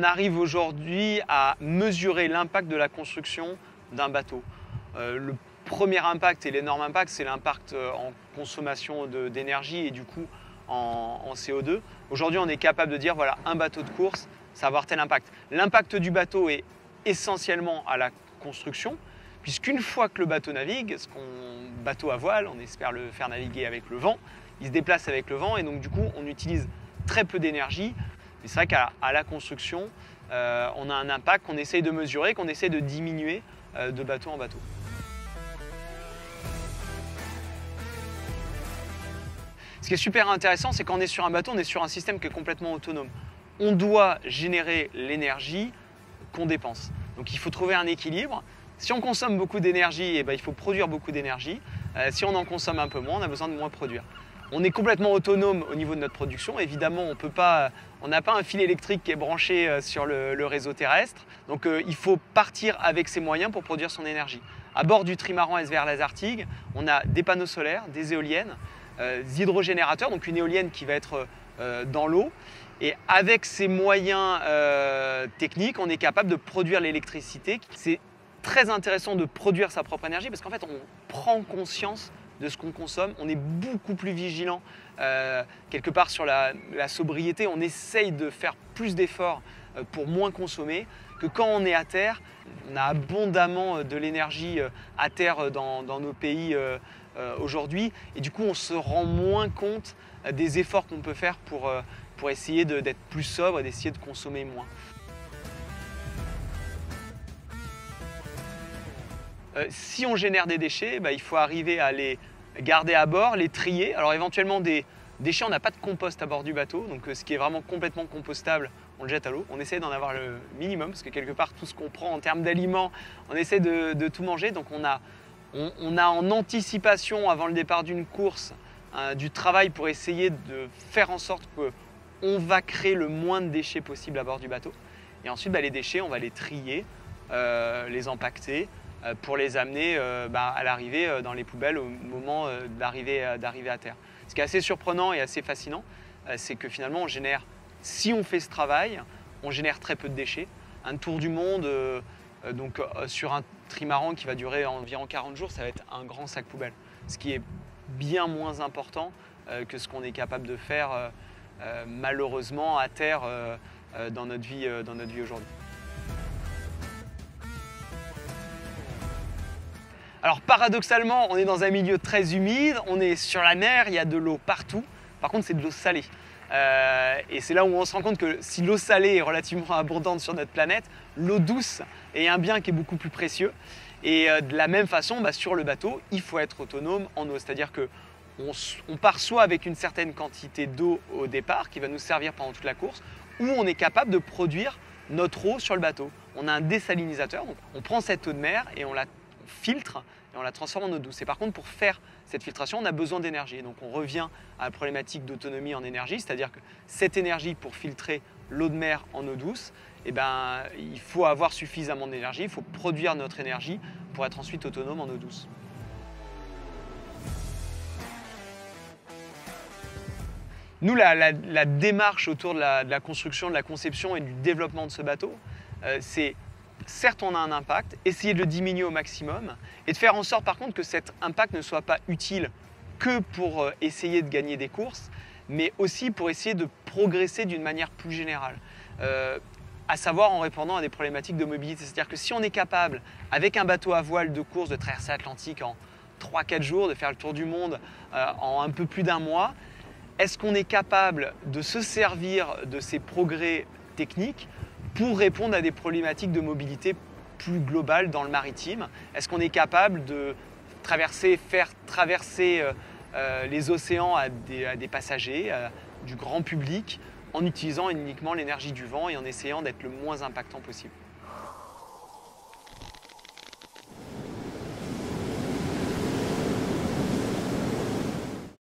on arrive aujourd'hui à mesurer l'impact de la construction d'un bateau. Le premier impact et l'énorme impact, c'est l'impact en consommation d'énergie et du coup en CO2. Aujourd'hui, on est capable de dire, voilà, un bateau de course, ça va avoir tel impact. L'impact du bateau est essentiellement à la construction, puisqu'une fois que le bateau navigue, bateau à voile, on espère le faire naviguer avec le vent, il se déplace avec le vent et donc du coup, on utilise très peu d'énergie. Mais c'est vrai qu'à la construction, on a un impact qu'on essaye de mesurer, qu'on essaye de diminuer de bateau en bateau. Ce qui est super intéressant, c'est quand on est sur un bateau, on est sur un système qui est complètement autonome. On doit générer l'énergie qu'on dépense. Donc il faut trouver un équilibre. Si on consomme beaucoup d'énergie, il faut produire beaucoup d'énergie. Si on en consomme un peu moins, on a besoin de moins produire. On est complètement autonome au niveau de notre production. Évidemment, on n'a pas un fil électrique qui est branché sur le réseau terrestre. Donc il faut partir avec ses moyens pour produire son énergie. À bord du trimaran SVR Lazartigue, on a des panneaux solaires, des éoliennes, des hydrogénérateurs, donc une éolienne qui va être dans l'eau. Et avec ces moyens techniques, on est capable de produire l'électricité. C'est très intéressant de produire sa propre énergie parce qu'en fait, on prend conscience de ce qu'on consomme. On est beaucoup plus vigilant quelque part sur la sobriété. On essaye de faire plus d'efforts pour moins consommer que quand on est à terre. On a abondamment de l'énergie à terre dans nos pays aujourd'hui et du coup, on se rend moins compte des efforts qu'on peut faire pour essayer d'être plus sobre et d'essayer de consommer moins. Si on génère des déchets, il faut arriver à les garder à bord, les trier. Alors éventuellement des déchets, on n'a pas de compost à bord du bateau, donc ce qui est vraiment complètement compostable, on le jette à l'eau. On essaie d'en avoir le minimum, parce que quelque part, tout ce qu'on prend en termes d'aliments, on essaie de tout manger. Donc on a en anticipation, avant le départ d'une course, du travail pour essayer de faire en sorte qu'on va créer le moins de déchets possible à bord du bateau. Et ensuite, les déchets, on va les trier, les empaqueter, pour les amener à l'arrivée dans les poubelles au moment d'arriver à terre. Ce qui est assez surprenant et assez fascinant, c'est que finalement, si on fait ce travail, on génère très peu de déchets. Un tour du monde, sur un trimaran qui va durer environ 40 jours, ça va être un grand sac poubelle. Ce qui est bien moins important que ce qu'on est capable de faire malheureusement à terre dans notre vie aujourd'hui. Alors paradoxalement, on est dans un milieu très humide, on est sur la mer, il y a de l'eau partout. Par contre, c'est de l'eau salée. Et c'est là où on se rend compte que si l'eau salée est relativement abondante sur notre planète, l'eau douce est un bien qui est beaucoup plus précieux. Et de la même façon, sur le bateau, il faut être autonome en eau. C'est-à-dire qu'on part soit avec une certaine quantité d'eau au départ, qui va nous servir pendant toute la course, ou on est capable de produire notre eau sur le bateau. On a un désalinisateur, donc on prend cette eau de mer et on la filtre et on la transforme en eau douce. Et par contre, pour faire cette filtration, on a besoin d'énergie. Donc on revient à la problématique d'autonomie en énergie, c'est-à-dire que cette énergie pour filtrer l'eau de mer en eau douce, il faut avoir suffisamment d'énergie, il faut produire notre énergie pour être ensuite autonome en eau douce. Nous, la démarche autour de la construction, de la conception et du développement de ce bateau, c'est certes, on a un impact, essayer de le diminuer au maximum et de faire en sorte par contre que cet impact ne soit pas utile que pour essayer de gagner des courses, mais aussi pour essayer de progresser d'une manière plus générale, à savoir en répondant à des problématiques de mobilité. C'est-à-dire que si on est capable, avec un bateau à voile de course, de traverser l'Atlantique en 3-4 jours, de faire le tour du monde en un peu plus d'un mois, est-ce qu'on est capable de se servir de ces progrès techniques pour répondre à des problématiques de mobilité plus globales dans le maritime? Est-ce qu'on est capable de faire traverser les océans à des passagers, du grand public, en utilisant uniquement l'énergie du vent et en essayant d'être le moins impactant possible?